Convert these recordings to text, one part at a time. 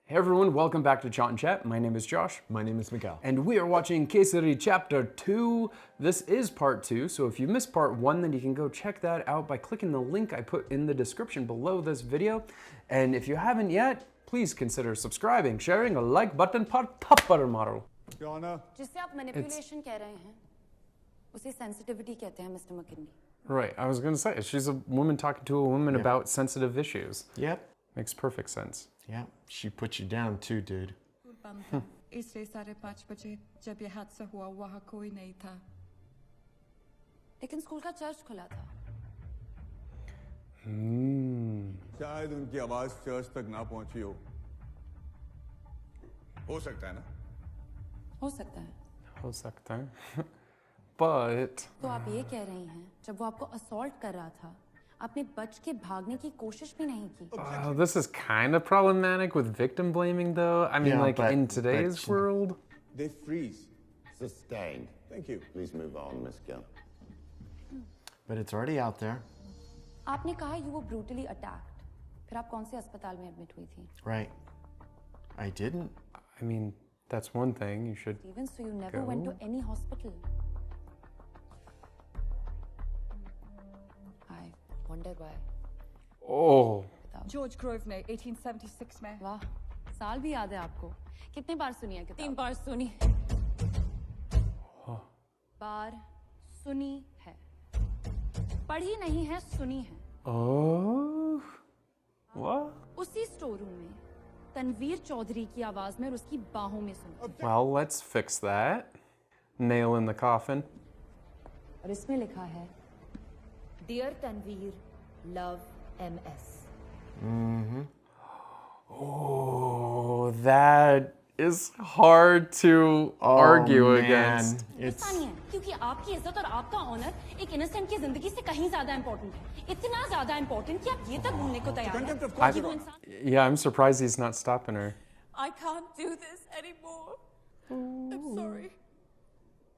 Hey everyone, welcome back to ChaatNChat. My name is Josh. My name is Miguel. And we are watching Kesari Chapter 2. This is part 2, so if you missed part 1, then you can go check that out by clicking the link I put in the description below this video. And if you haven't yet, please consider subscribing, sharing, a like button पर थप्पड़ मारो. जिससे आप manipulation कह रहे हैं, उसे sensitivity कहते हैं, Mr. McKinley. Right, I was going to say, she's a woman talking to a woman about sensitive issues. Yep. Makes perfect sense. Yeah, she put you down too, dude. इसलिए 5:30 बजे जब ये हादसा हुआ वहाँ कोई नहीं था। लेकिन स्कूल का चर्च खुला था। शायद उनकी आवाज चर्च तक ना पहुंची हो सकता है ना? हो सकता है। हो सकता है. But तो आप ये कह रही हैं जब वो आपको assault कर रहा था आपने बच के भागने की कोशिश भी नहीं की। This is kind of problematic with victim blaming though. I mean, Yeah, like but- in today's world. They freeze. Sustained. Thank you. Please move on, Miss Gill. But it's already out there. आपने कहा you were brutally attacked. फिर आप कौन से अस्पताल में admit हुई थी? Right. I didn't. I mean, that's one thing you should. Even so, you never went to any hospital. I wonder why. Oh. George Grove ने 1876 में वाह, साल भी याद है आपको? कितने बार सुनी है किताब? 3 बार सुनी। बार सुनी है। पढ़ी नहीं है, सुनी है। Oh. What? उसी स्टोर रूम में तनवीर चौधरी की आवाज में और उसकी बाहों में सुनी। Well, let's fix that. Nail in the coffin. और इसमें लिखा है dear Tanvir love MS। Oh, that is hard to argue man. against. It's नहीं है क्योंकि आपकी इज्जत और आपका ऑनर एक इनोसेंट की जिंदगी से कहीं ज्यादा इंपॉर्टेंट है। इतना ज्यादा इंपॉर्टेंट कि आप ये तक भूलने को तैयार हैं कि वो इंसान। Yeah, I'm surprised he's not stopping her. I can't do this anymore. I'm sorry.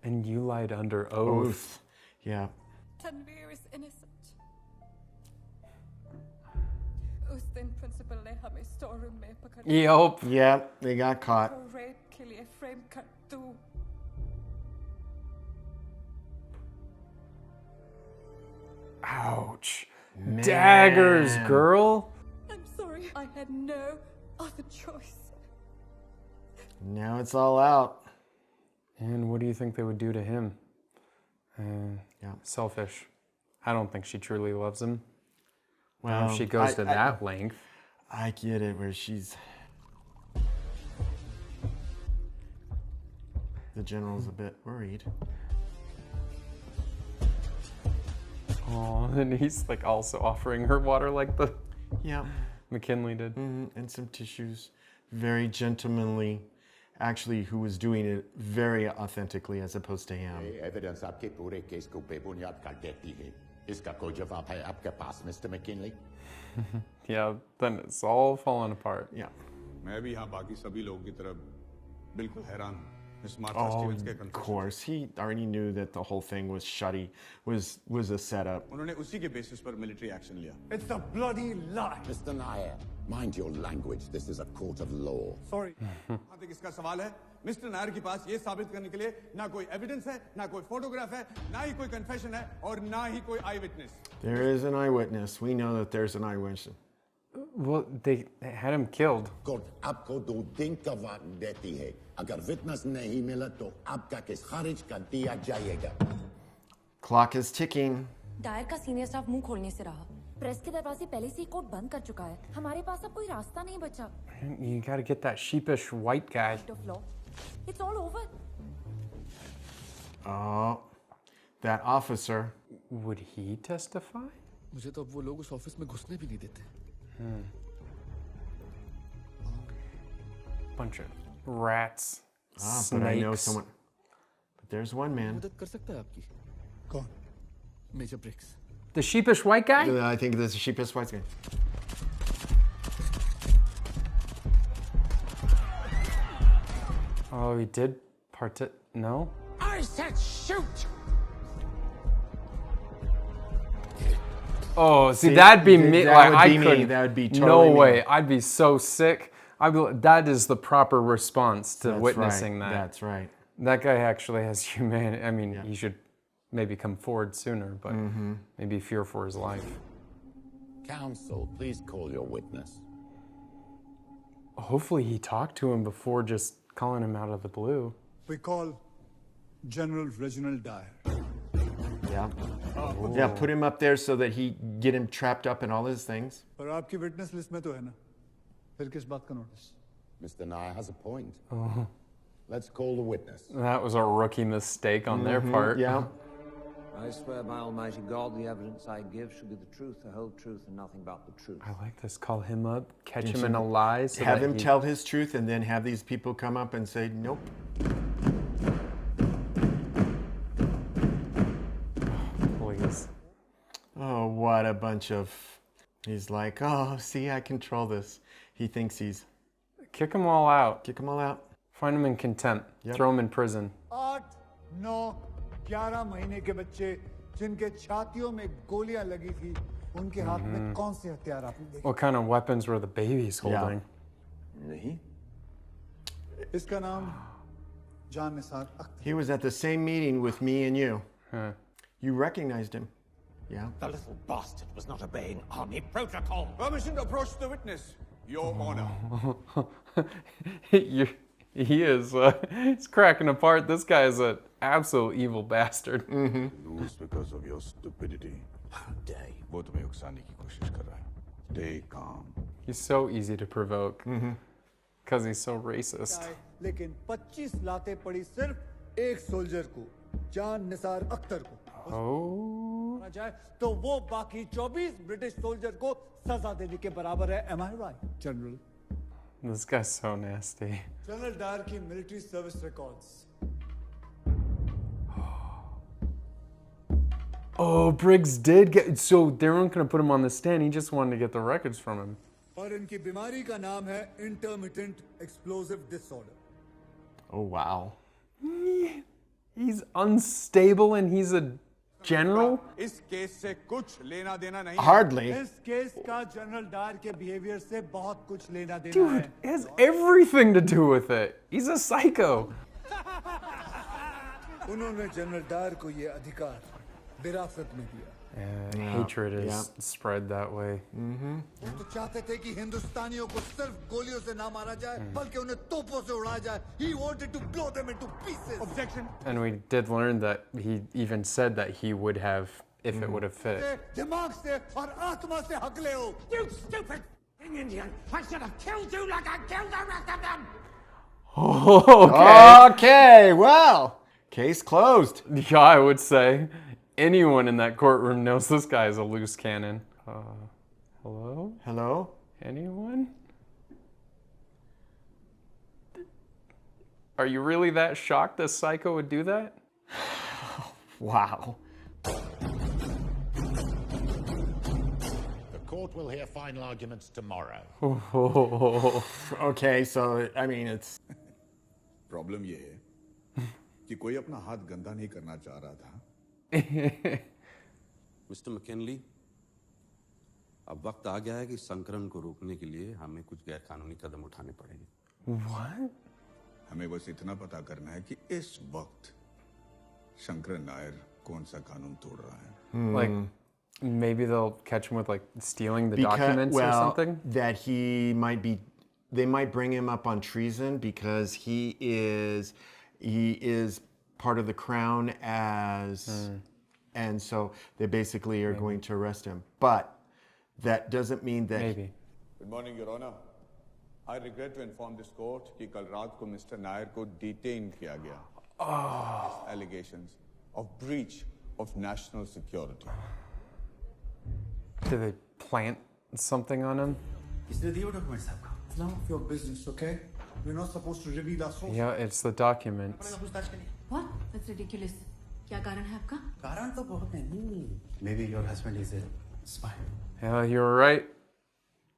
And you lied under oath. oath. Yeah. Tanveer is innocent. उस दिन प्रिंसिपल ने हमें स्टोर रूम में पकड़ Yup. Yep, they got caught. Rape के लिए frame कर दूं। Ouch. Daggers, girl. I'm sorry. I had no other choice. Now it's all out. And what do you think they would do to him? Yeah. Selfish. I don't think she truly loves him. Well, If she goes to that length. I get it where she's. The general's a bit worried. Oh, and he's like also offering her water like the Yeah. McKinley did. And some tissues. Very gentlemanly. Actually, who was doing it very authentically as opposed to him. Evidence आपके पूरे case को बेबुनियाद कर देती है। इसका कोई जवाब है आपके पास, Mr. McKinley? Yeah, then it's all falling apart. Yeah. मैं भी यहाँ बाकी सभी लोगों की तरह बिल्कुल हैरान हूँ। Miss Martha Oh, Stevens के of confession। course. He already knew that the whole thing was shutty, was a setup. उन्होंने उसी के बेसिस पर मिलिट्री एक्शन लिया। It's a bloody lie. Mr. Nair, mind your language. This is a court of law. Sorry. यहाँ तक इसका सवाल है, मिस्टर नायर के पास ये साबित करने के लिए ना कोई एविडेंस है, ना कोई फोटोग्राफ है, ना ही कोई कन्फेशन है और ना ही कोई आई witness. There is an eyewitness. We know that there's an eyewitness. Well, they had him killed. Court आपको 2 दिन का वक्त देती है। अगर विटनेस नहीं मिला तो आपका केस खारिज कर दिया जाएगा। Clock is ticking. डायर का सीनियर स्टाफ मुंह खोलने से रहा। प्रेस के दरवाजे पहले से ही कोर्ट बंद कर चुका है। हमारे पास अब कोई रास्ता नहीं बचा। You gotta get that sheepish white guy. Of law. It's all over. Oh, that officer. Would he testify? मुझे तो अब वो लोग उस ऑफिस में घुसने भी नहीं देते। Bunch of rats. But I know snakes. someone. But there's one man. मदद कर सकता है आपकी? कौन? Major Briggs. The sheepish white guy? I think this is sheepish white guy. Oh, he did no? I said shoot! Oh, see, that'd be me. that Like, would I be me. couldn't. That would be No totally me. way. I'd be so sick. That is the proper response to That's witnessing right. that. That's right. That guy actually has humanity. I mean, he should maybe come forward sooner, but maybe fear for his life. Counsel, please call your witness. Hopefully he talked to him before just calling him out of the blue. We call General Reginald Dyer. Yeah. Yeah, put him up there so that he get him trapped up in all his things. पर आपकी witness list में तो है ना? फिर किस बात का notice? Mr. Nair has a point. Let's call the witness. That was a rookie mistake on their part. Yeah. I swear by Almighty God, the evidence I give shall be the truth, the whole truth, and nothing but the truth. I like this. Call him up, catch him in a lie. So Have that him tell his truth and then have these people come up and say, nope. Please. Oh, what a bunch of... He's like, oh, see, I control this. He thinks he's... Kick them all out. Kick them all out. Find them in contempt. Yep. Throw them in prison. 8, 9, 11 महीने के बच्चे जिनके छातियों में गोलियां लगी थी, उनके हाथ में कौन से हथियार आपने देखे? What kind of weapons were the babies holding? नहीं. इसका नाम जान Nisar Akhtar. He was at the same meeting with me and you. Huh. You recognized him. Yeah. The little bastard was not obeying army protocol. Permission to approach the witness, Your Honor. He is. He's cracking apart. This guy is an absolute evil bastard. Lose because of your stupidity. Panday. वो तुम्हें उकसाने की कोशिश कर रहा है. Stay calm. He's so easy to provoke because he's so racist. लेकिन 25 लातें पड़ी सिर्फ एक सोल्जर को, जान निसार अख्तर को. Oh. माना जाए तो वो बाकी 24 ब्रिटिश सोल्जर को सजा देने के बराबर है. Am I right, General? This guy's so nasty. General Dyer की military service records. Oh, Briggs did get... So they weren't going to put him on the stand. He just wanted to get the records from him. और इनकी बीमारी का नाम है intermittent explosive disorder. Oh, wow. He's unstable and he's a general? इस case से कुछ लेना देना नहीं. Hardly. इस केस का जनरल डायर के बिहेवियर से बहुत कुछ लेना देना Dude, है. it has everything to do with it. He's a psycho. उन्होंने जनरल डायर को ये अधिकार विरासत में दिया. Hatred is spread that way. वो तो चाहते थे कि हिंदुस्तानियों को सिर्फ गोलियों से ना मारा जाए, बल्कि उन्हें तोपों से उड़ाया जाए. He wanted to blow them into pieces. Objection. And we did learn that he even said that he would have, if it would have fit. दिमाग से और आत्मा से हकले हो. You stupid Indian! I should have killed you like I killed the rest of them! Okay. Okay, well, case closed. Yeah, I would say. Anyone in that courtroom knows this guy is a loose cannon. Hello? Hello? Anyone? Are you really that shocked this psycho would do that? Wow. The court will hear final arguments tomorrow. Okay, so, I mean, it's... problem ये है कि कोई अपना हाथ गंदा नहीं करना चाह रहा था. मिस्टर मैकिनली, अब वक्त आ गया है कि संकरन को रोकने के लिए हमें कुछ गैरकानूनी कदम उठाने पड़ेंगे. What? हमें बस इतना पता करना है कि इस वक्त शंकर नायर कौन सा कानून तोड़ रहा है. Like, maybe they'll catch him with, like, stealing the documents or something? That he might be... They might bring him up on treason because he is part of the crown as... And so they basically are going to arrest him. But that doesn't mean that... Maybe. Good morning, Your Honor. I regret to inform this court कि कल रात को mister Nair को detain किया गया. His allegations of breach of national security. Did they plant something on him? इसने दिए document साहब का. It's none of your business, okay? We're not supposed to reveal our sources. Yeah, it's the documents. What? That's ridiculous. क्या कारण है आपका? कारण तो बहुत नहीं. Maybe your husband is a spy. Yeah, you were right.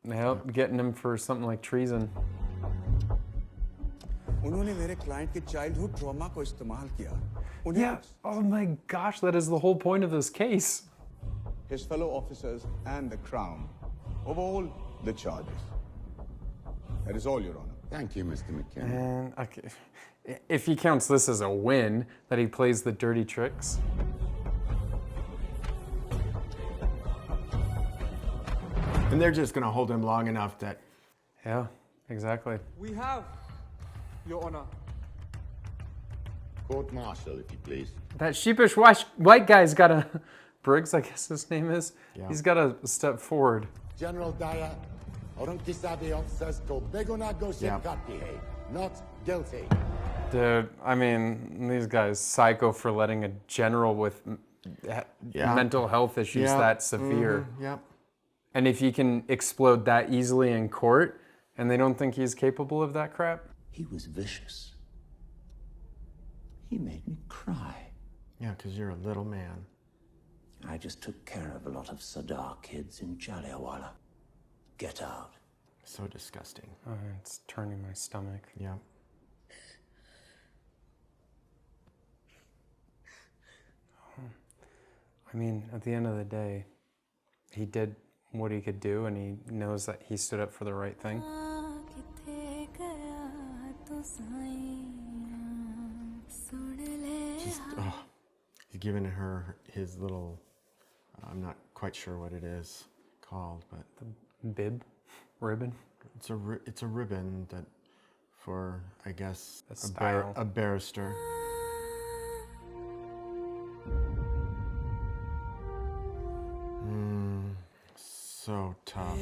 Yep, getting him for something like treason. उन्होंने मेरे क्लाइंट के चाइल्डहुड ट्रॉमा को इस्तेमाल किया. Yeah. Oh my gosh, that is the whole point of this case. His fellow officers and the crown of all the charges. That is all, Your Honor. Thank you, Mr. McKinnon. And okay, if he counts this as a win, that he plays the dirty tricks. And they're just going to hold him long enough that... Yeah, exactly. We have, Your Honor. Court martial, if you please. That sheepish white guy's got a... Briggs, I guess his name is. Yeah. He's got to step forward. General Daya, और उनकी साथी officers को बेगुनाह घोषित करती है, not guilty. Dude, I mean, these guys psycho for letting a general with mental health issues that severe. Yep. And if he can explode that easily in court, and they don't think he's capable of that crap? He was vicious. He made me cry. Yeah, because you're a little man. I just took care of a lot of Sardar kids in Jallianwala. Get out. So disgusting. Oh, it's turning my stomach. Yeah. I mean, at the end of the day, he did what he could do, and he knows that he stood up for the right thing. Just, he's giving her his little, I'm not quite sure what it is called, but... The bib? Ribbon? It's a ribbon that for, I guess, a barrister. So tough.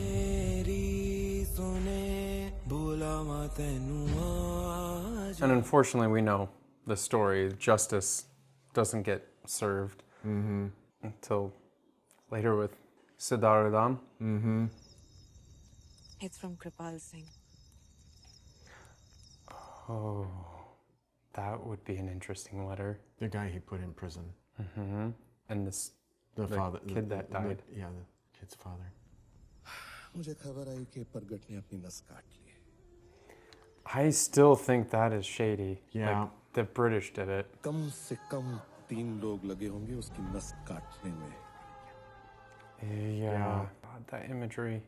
And unfortunately, we know the story. Justice doesn't get served until later with Siddharadam. It's from Kripal Singh. Oh, that would be an interesting letter. The guy he put in prison. And the father, kid that died. The kid's father. I still think that is shady. Yeah. Like, the British did it. Yeah. God, that imagery.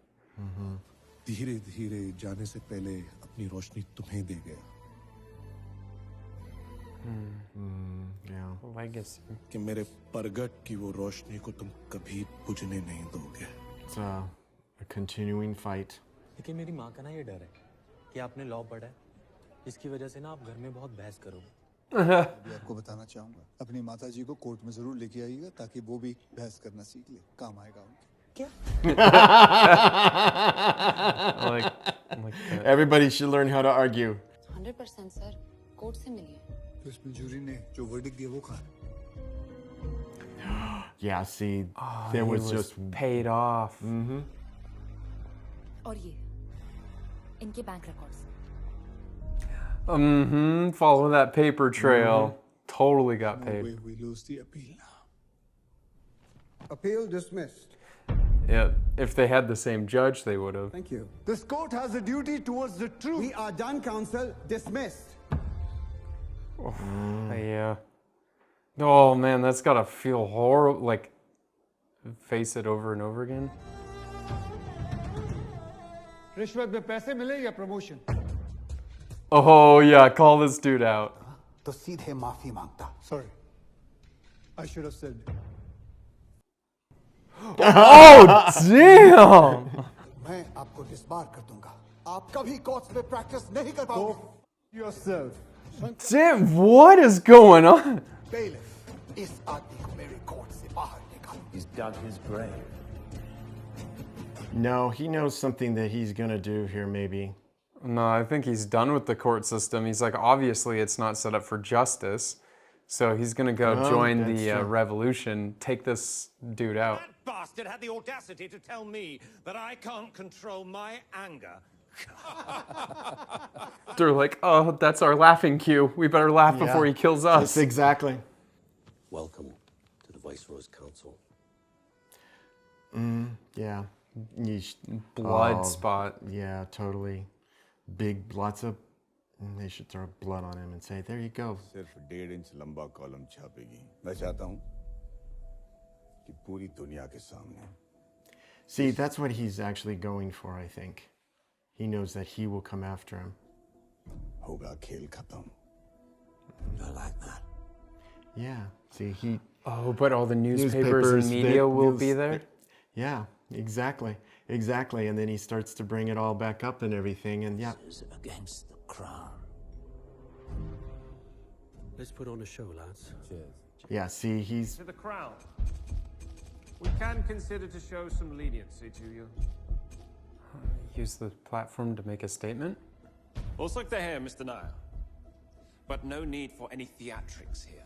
धीरे-धीरे जाने से पहले अपनी रोशनी तुम्हें दे गया। Yeah. Legacy. कि मेरे परगट की वो रोशनी को तुम कभी बुझने नहीं दोगे। It's a continuing fight. लेकिन मेरी माँ का ना ये डर है कि आपने लॉ पढ़ा है, इसकी वजह से ना आप घर में बहुत बहस करोगे। अभी आपको बताना चाहूँगा, अपनी माता जी को कोर्ट में जरूर लेके आइएगा ताकि वो भी बहस करना सीख ले, काम आएगा उनके। Everybody should learn how to argue. 100% sir, court से मिलिए। तो इसमें जूरी ने जो वर्डिक्ट दिया वो कहाँ? Yeah, see, there was just paid off. और ये इनके bank records. Follow that paper trail. Totally got paid. We lose the appeal now. Appeal dismissed. Yeah, if they had the same judge, they would have. Thank you. This court has a duty towards the truth. We are done, counsel. Dismissed. Yeah. Oh man, that's gotta feel horrible. Like, face it over and over again. रिश्वत में पैसे मिले या promotion? Oh yeah, call this dude out. तो सीधे माफी मांगता. Sorry. I should have said. Oh damn! मैं आपको डिसबार कर दूंगा. आप कभी कोर्ट्स में प्रैक्टिस नहीं कर पाओगे. Yourself. Damn, what is going on? Bailiff, इस आदमी को मेरे कोर्ट से बाहर निकालो. He's dug his grave. No, he knows something that he's gonna do here, maybe. No, I think he's done with the court system. He's like, obviously it's not set up for justice. So he's gonna go join the revolution, take this dude out. That bastard had the audacity to tell me that I can't control my anger. They're like, oh, that's our laughing cue. We better laugh before he kills us. Yes, exactly. Welcome to the Viceroy's Council. Yeah. Blood spot. Yeah, totally. Big, lots of... They should throw blood on him and say, there you go. सिर्फ 1.5 inch लंबा column छापेगी. मैं चाहता हूं कि पूरी दुनिया के सामने. See, that's what he's actually going for, I think. he knows that he will come after him. होगा खेल खत्म. I like that. Yeah. See, he. Oh, but all the newspapers and media will be there? Yeah, exactly. Exactly. And then he starts to bring it all back up and everything. And yeah. This is against the crown. Let's put on a show, lads. Cheers. Yeah, see, he's. To the crown. We can consider to show some leniency to you. Use the platform to make a statement? हो सकता है, Mr. Nair. But no need for any theatrics here.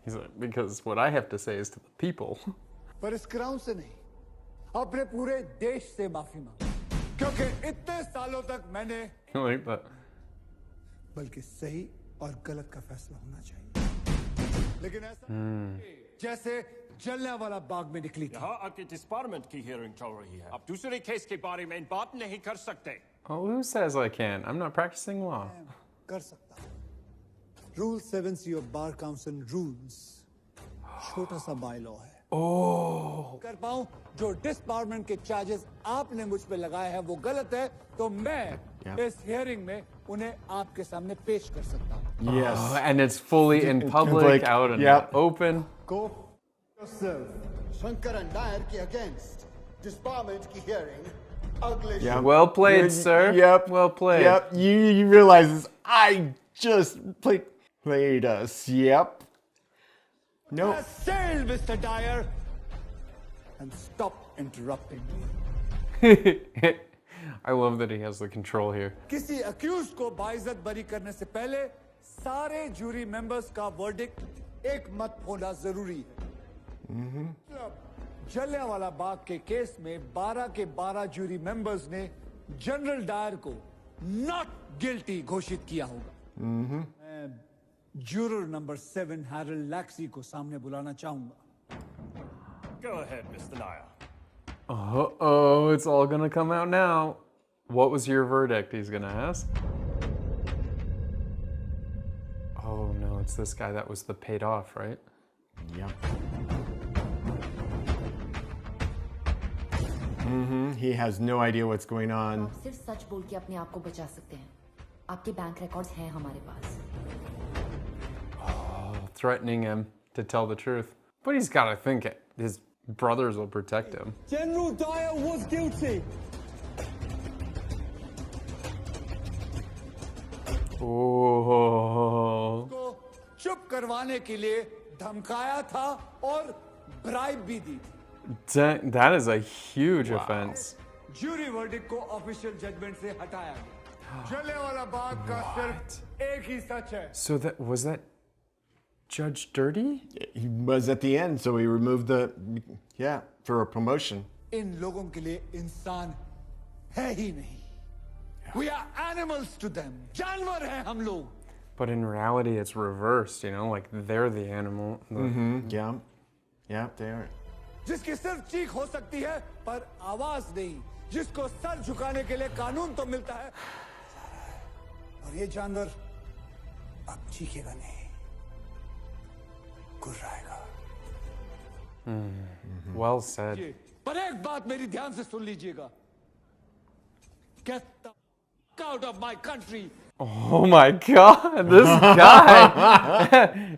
He's like, because what I have to say is to the people. पर इस crown से नहीं, अपने पूरे देश से माफी मांग, क्योंकि इतने सालों तक मैंने Like that. बल्कि सही और गलत का फैसला होना चाहिए, लेकिन ऐसा जैसे जलियांवाला बाग में निकली थी। यहाँ आपके डिपार्टमेंट की हियरिंग चल रही है। आप दूसरे केस के बारे में बात नहीं कर सकते। Oh, who says I can? I'm not practicing law. कर सकता हूँ। Rule 7C of Bar Council rules छोटा सा बाय लॉ है। Oh. कर पाऊँ जो डिपार्टमेंट के चार्जेस आपने मुझ पे लगाए हैं वो गलत है तो मैं इस हियरिंग में उन्हें आपके सामने पेश कर सकता हूँ। Yes. Oh, and it's fully in public, out in the open. Go yourself. Shankaran Nair ki against disbarment ki hearing. Yep. Well played, sir. Yep. Well played. Yep. You realize this. I just played us. Yep. Nope. Sail, Mr. Dyer. And stop interrupting me. I love that he has the control here. किसी accused को बाइज्जत बरी करने से पहले सारे jury members का verdict एक मत होना जरूरी है। जलियांवाला बाग के केस में 12 के 12 जूरी मेंबर्स ने जनरल डायर को नॉट गिल्टी घोषित किया होगा। मैं जूरर नंबर 7 हैरल्ड लैक्सी को सामने बुलाना चाहूंगा। Go ahead, Mr. Nair. Uh-oh, it's all gonna come out now. What was your verdict, he's gonna ask? Oh no, it's this guy that was the paid off, right? Yep. He has no idea what's going on. आप सिर्फ सच बोल के अपने आप को बचा सकते हैं। आपके बैंक रिकॉर्ड्स हैं हमारे पास। Oh, threatening him to tell the truth. But he's gotta think it. His brothers will protect him. General Dyer was guilty. Oh. को चुप करवाने के लिए धमकाया था और ब्राइब भी दी। Dang, that is a huge offense. Jury verdict को ऑफिशियल जजमेंट से हटाया गया। जलियांवाला बाग का सिर्फ एक ही सच है। So that was that Judge Dirty? He was at the end, so he removed for a promotion. इन लोगों के लिए इंसान है ही नहीं। We are animals to them. जानवर हैं हम लोग। But in reality, it's reversed, you know, like they're the animal. Yeah, they are. जिसकी सिर्फ चीख हो सकती है पर आवाज नहीं, जिसको सर झुकाने के लिए कानून तो मिलता है और ये जानवर अब चीखेगा नहीं, गुर्राएगा। Well said. पर एक बात मेरी ध्यान से सुन लीजिएगा। Get the fuck out of my country. Oh my God, this guy!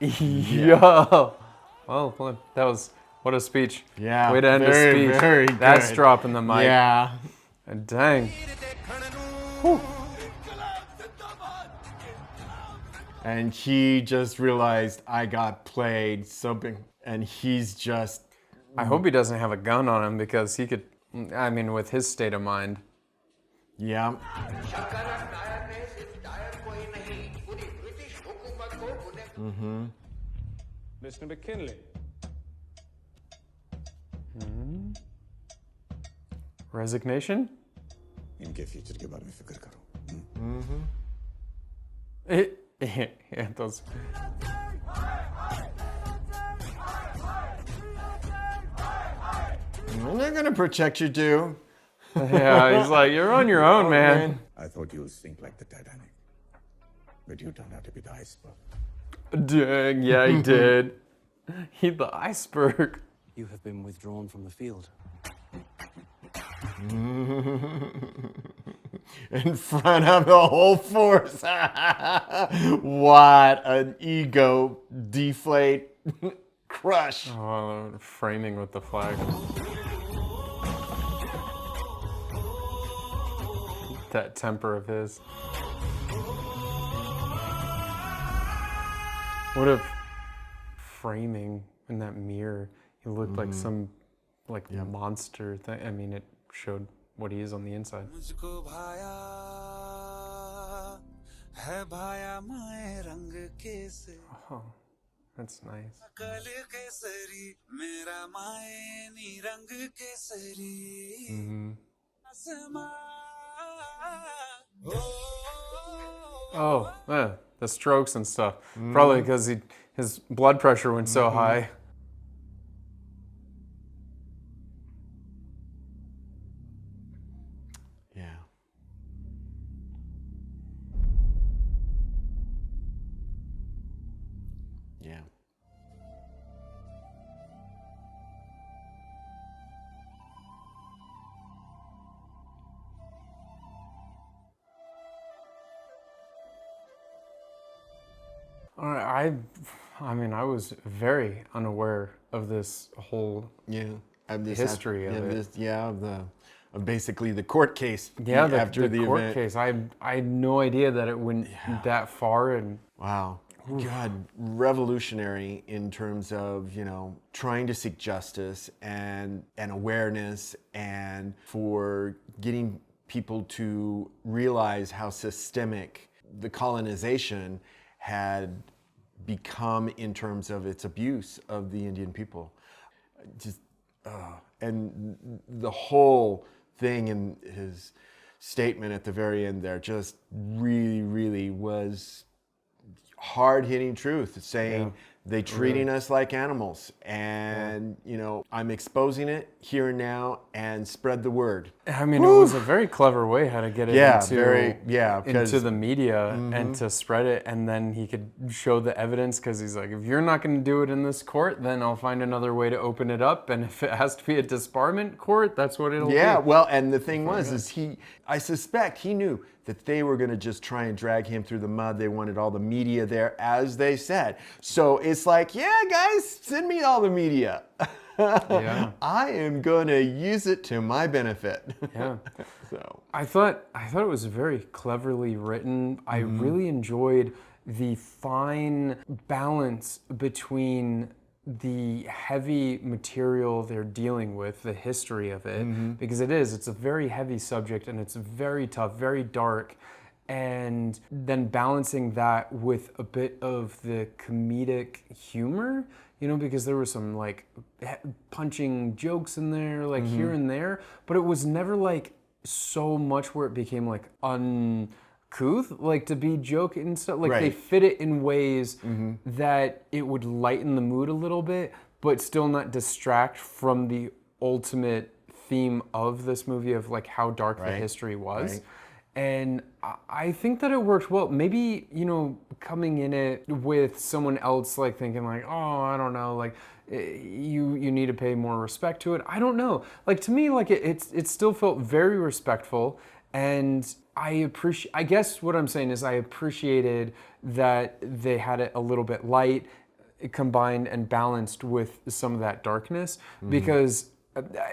Yo! Well, that was, what a speech. Yeah, way to end a speech. Very That's good. dropping the mic. Yeah. And dang. Whew. And he just realized I got played so big, and he's just. I hope he doesn't have a gun on him because he could, I mean, with his state of mind. Yeah. Mr. McKinley. Resignation? इनके future के बारे में फिक्र करो। Yeah, those. They're gonna protect you, too. Yeah, he's like, you're on your own, man. I thought you'd sink like the Titanic, but you turned out to be the iceberg. Dang, yeah, he did. He the iceberg. You have been withdrawn from the field. In front of the whole force. What an ego deflate crush. Oh, framing with the flag. That temper of his. What if framing in that mirror, he looked like some monster thing. I mean, it showed what he is on the inside. Oh, that's nice. Oh, yeah, the strokes and stuff. Probably because his blood pressure went so high. Yeah. Yeah. All right, I mean, I was very unaware of this whole history of it. Of basically the court case. Yeah, after the the court event. case. I had no idea that it went that far. And wow, God, revolutionary in terms of trying to seek justice and awareness, and for getting people to realize how systemic the colonization had become in terms of its abuse of the Indian people. And the whole thing in his statement at the very end there just really, really was hard-hitting truth, saying they treating us like animals, and I'm exposing it here and now and spread the word. I mean, it was a very clever way how to get it into the media and to spread it, and then he could show the evidence, because he's like, if you're not going to do it in this court, then I'll find another way to open it up, and if it has to be a disbarment court, that's what it'll be. Yeah, well, and the thing was, I suspect he knew that they were going to just try and drag him through the mud. They wanted all the media there, as they said. So it's like, yeah, guys, send me all the media. I am going to use it to my benefit. Yeah. So I thought it was very cleverly written. I really enjoyed the fine balance between the heavy material they're dealing with, the history of it, because it's a very heavy subject, and it's very tough, very dark, and then balancing that with a bit of the comedic humor, because there were some like punching jokes in there, like here and there, but it was never like so much where it became like uncouth, like to be joking and stuff. Like they fit it in ways that it would lighten the mood a little bit, but still not distract from the ultimate theme of this movie of like how dark the history was. And I think that it worked well. Maybe, coming in it with someone else like thinking like, oh, I don't know, like you need to pay more respect to it. I don't know. Like to me, like it still felt very respectful. And I guess what I'm saying is I appreciated that they had it a little bit light, combined and balanced with some of that darkness, because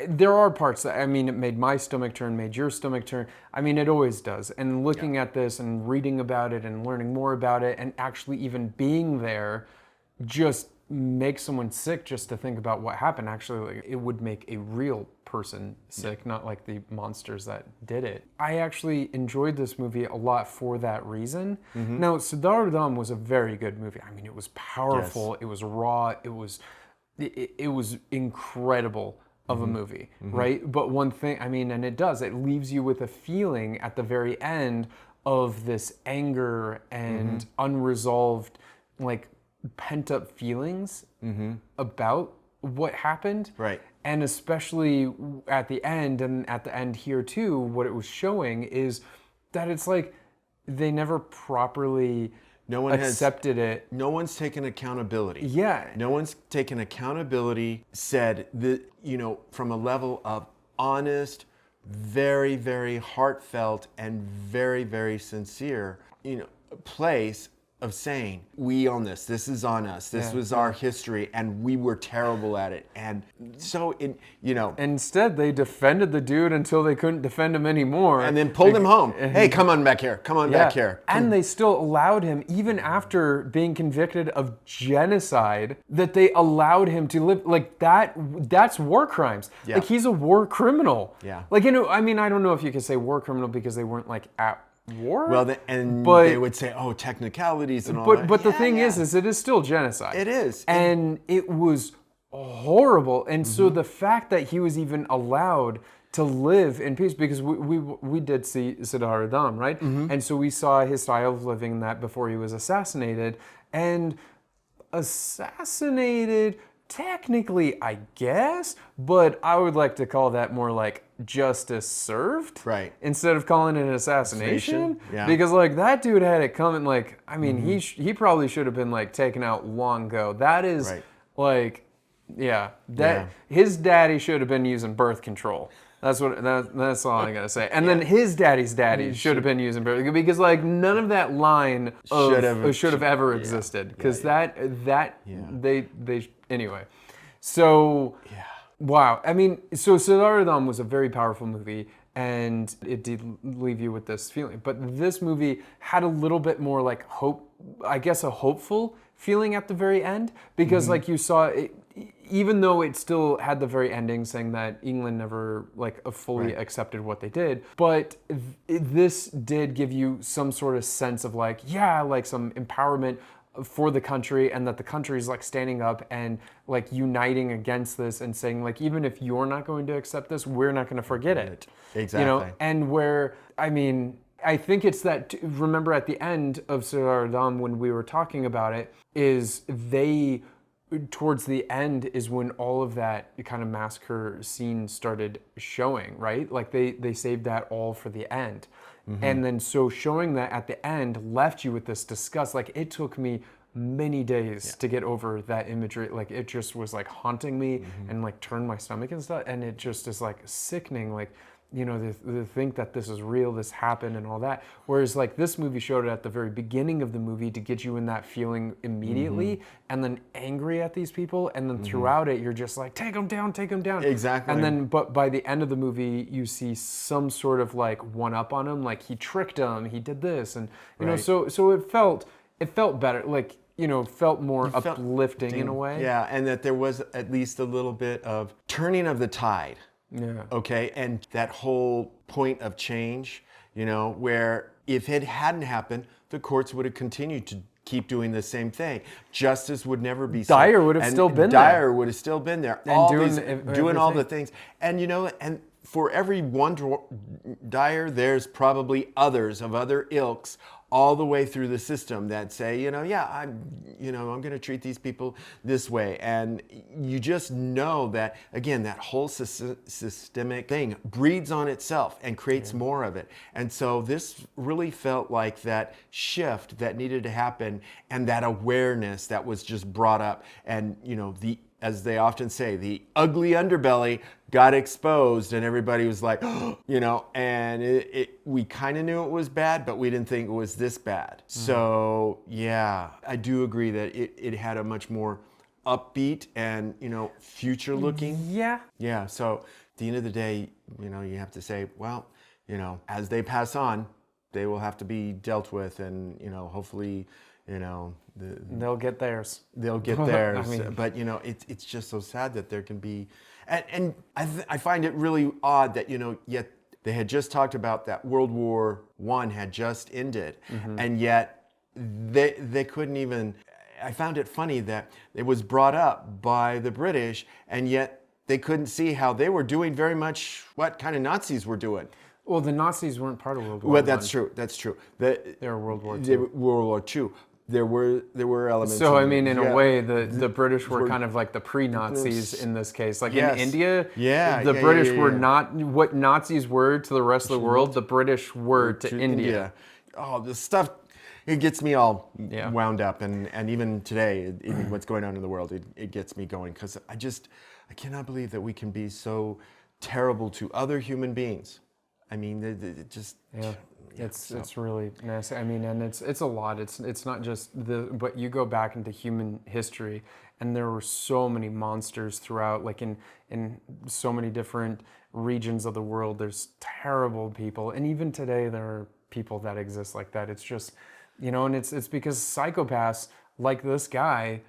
there are parts that, it made my stomach turn, made your stomach turn. It always does. And looking at this and reading about it and learning more about it and actually even being there just makes someone sick just to think about what happened. Actually, like, it would make a real person sick, not like the monsters that did it. I actually enjoyed this movie a lot for that reason. Now, Sardar Udham was a very good movie. It was powerful, it was raw, it was incredible of a movie, right? But one thing, and it leaves you with a feeling at the very end of this anger and unresolved, like, pent up feelings about what happened. Right. And especially at the end, and at the end here too, what it was showing is that it's like they never properly accepted it. No one's taken accountability. Yeah. No one's taken accountability, said that, from a level of honest, very, very heartfelt and very, very sincere, place of saying, we own this. This is on us. This was our history, and we were terrible at it. And so, Instead, they defended the dude until they couldn't defend him anymore. And then pulled him home. Hey, come on back here. Come on back here. And they still allowed him, even after being convicted of genocide, that they allowed him to live. Like, that's war crimes. Yeah. Like, he's a war criminal. Yeah. Like, I mean, I don't know if you could say war criminal because they weren't, like, at war. Well, they would say, oh, technicalities and all that. But the thing is it is still genocide. It is. And it was horrible. And so the fact that he was even allowed to live in peace, because we did see Siddhartha, right? And so we saw his style of living that before he was assassinated. And assassinated, technically, I guess, but I would like to call that more like justice served, right? Instead of calling it an assassination, yeah. Because like that dude had it coming. Like, I mean, he probably should have been like taken out long ago. That is like, his daddy should have been using birth control. That's all I gotta say. And then his daddy's daddy should have been using birth, because like none of that line should have ever existed, because they anyway. So wow, I mean, so Siddhartha was a very powerful movie, and it did leave you with this feeling. But this movie had a little bit more like hope, I guess, a hopeful feeling at the very end, because like you saw it, even though it still had the very ending saying that England never like fully accepted what they did, but this did give you some sort of sense of like, like some empowerment for the country, and that the country is like standing up and like uniting against this and saying like, even if you're not going to accept this, we're not going to forget it. Exactly. And where, I mean, I think it's that, remember at the end of Siddhartha, when we were talking about it, is towards the end is when all of that kind of massacre scene started showing, right? Like they saved that all for the end. And then so showing that at the end left you with this disgust. Like, it took me many days to get over that imagery. Like, it just was like haunting me and like turned my stomach and stuff. And it just is like sickening, like, to think that this is real, this happened and all that. Whereas like this movie showed it at the very beginning of the movie to get you in that feeling immediately, and then angry at these people, and then throughout it you're just like, take them down. Exactly. And then, but by the end of the movie, you see some sort of like one up on him, like he tricked him, he did this, and so it felt better, like, felt more uplifting in a way. Yeah, and that there was at least a little bit of turning of the tide. Yeah. Okay, and that whole point of change, where if it hadn't happened, the courts would have continued to keep doing the same thing. Justice would never be served. Dyer would have still been there. Dyer would have still been there. And doing all the things. And and for every one Dyer, there's probably others of other ilks all the way through the system that say, I'm going to treat these people this way. And you just know that, again, that whole systemic thing breeds on itself and creates more of it. And so this really felt like that shift that needed to happen, and that awareness that was just brought up. And, as they often say, the ugly underbelly got exposed, and everybody was like, and we kind of knew it was bad, but we didn't think it was this bad. So yeah, I do agree that it had a much more upbeat and, future looking. Yeah. So at the end of the day, you have to say, well, as they pass on, they will have to be dealt with, and, hopefully, they'll get theirs. They'll get theirs. I mean, but it's just so sad that there can be, and I find it really odd that yet they had just talked about that World War I had just ended, and yet they couldn't even. I found it funny that it was brought up by the British, and yet they couldn't see how they were doing very much what kind of Nazis were doing. Well, the Nazis weren't part of World War I. Well, that's true. They were World War II. They were World War II. There were elements. So I mean, in a way, the British were kind of like the pre-Nazis in this case. Like in India, the British were not what Nazis were to the rest of the world. The British were to India. Oh, this stuff, it gets me all wound up, and even today, what's going on in the world, it gets me going, because I cannot believe that we can be so terrible to other human beings. I mean, it just it's really nasty. I mean, and it's a lot. It's not just but you go back into human history, and there were so many monsters throughout, like in so many different regions of the world. There's terrible people, and even today there are people that exist like that. It's just, you know, and it's because psychopaths like this guy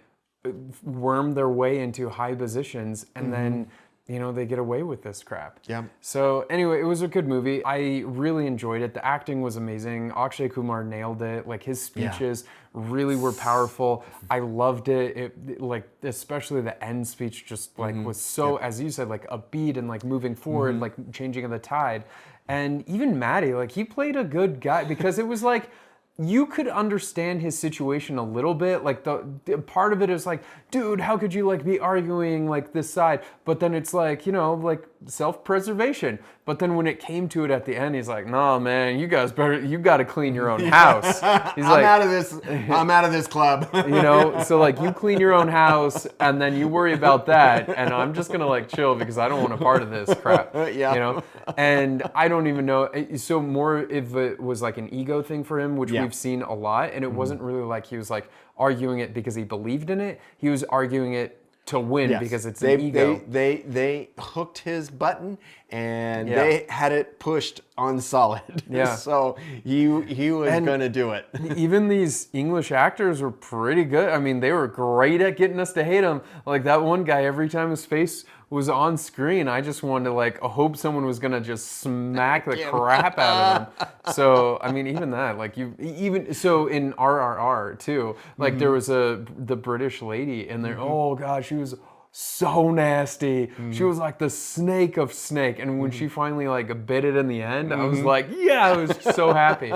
worm their way into high positions, and then, you know, they get away with this crap. Yeah. So anyway, it was a good movie. I really enjoyed it. The acting was amazing. Akshay Kumar nailed it. Like, his speeches really were powerful. I loved it. It like, especially the end speech just like was so, as you said, like upbeat and like moving forward, like changing of the tide. And even Maddie, like, he played a good guy, because it was like, you could understand his situation a little bit. Like, the part of it is like, dude, how could you like be arguing like this side? But then it's like, you know, like self-preservation. But then when it came to it at the end, he's like, nah, man, you got to clean your own house. He's I'm out of this. I'm out of this club. You know, so like, you clean your own house and then you worry about that. And I'm just going to like chill because I don't want a part of this crap. Yeah. You know, and I don't even know. So more if it was like an ego thing for him, which we've seen a lot. And it wasn't really like he was like arguing it because he believed in it. He was arguing it to win because it's an ego. They hooked his button and they had it pushed on solid. Yeah. So he was going to do it. Even these English actors were pretty good. I mean, they were great at getting us to hate him. Like, that one guy, every time his face was on screen, I just wanted to like hope someone was gonna just smack the crap out of him. So I mean, even that, like, so in RRR too, like there was the British lady in there. Oh gosh, she was so nasty. She was like the snake of snake, and when she finally like bit it in the end, I was like, yeah, I was so happy.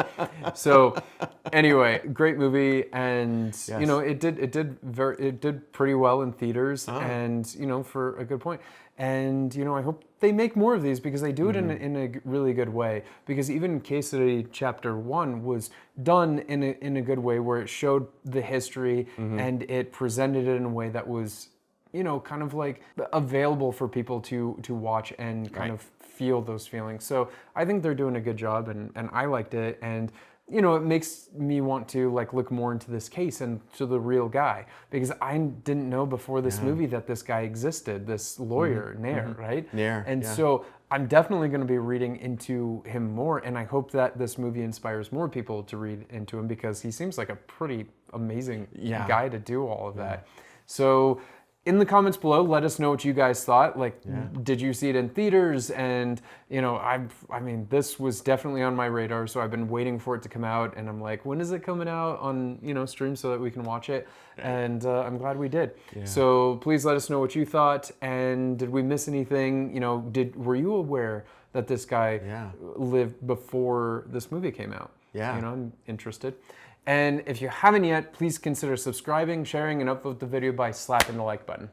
So anyway, great movie, and you know, it did pretty well in theaters, and you know, for a good point. And you know, I hope they make more of these, because they do it in a really good way. Because even Kesari Chapter 1 was done in a good way, where it showed the history and it presented it in a way that was, you know, kind of like available for people to watch and kind of feel those feelings. So I think they're doing a good job, and I liked it. And, you know, it makes me want to like look more into this case and to the real guy, because I didn't know before this movie that this guy existed, this lawyer, Nair, right? Nair, and so I'm definitely going to be reading into him more, and I hope that this movie inspires more people to read into him, because he seems like a pretty amazing guy to do all of that. So in the comments below, let us know what you guys thought. Like, did you see it in theaters? And, you know, I mean, this was definitely on my radar, so I've been waiting for it to come out, and I'm like, when is it coming out on, you know, stream so that we can watch it? And I'm glad we did. So please let us know what you thought, and did we miss anything? You know, were you aware that this guy lived before this movie came out? You know, I'm interested. And if you haven't yet, please consider subscribing, sharing, and upvote the video by slapping the like button.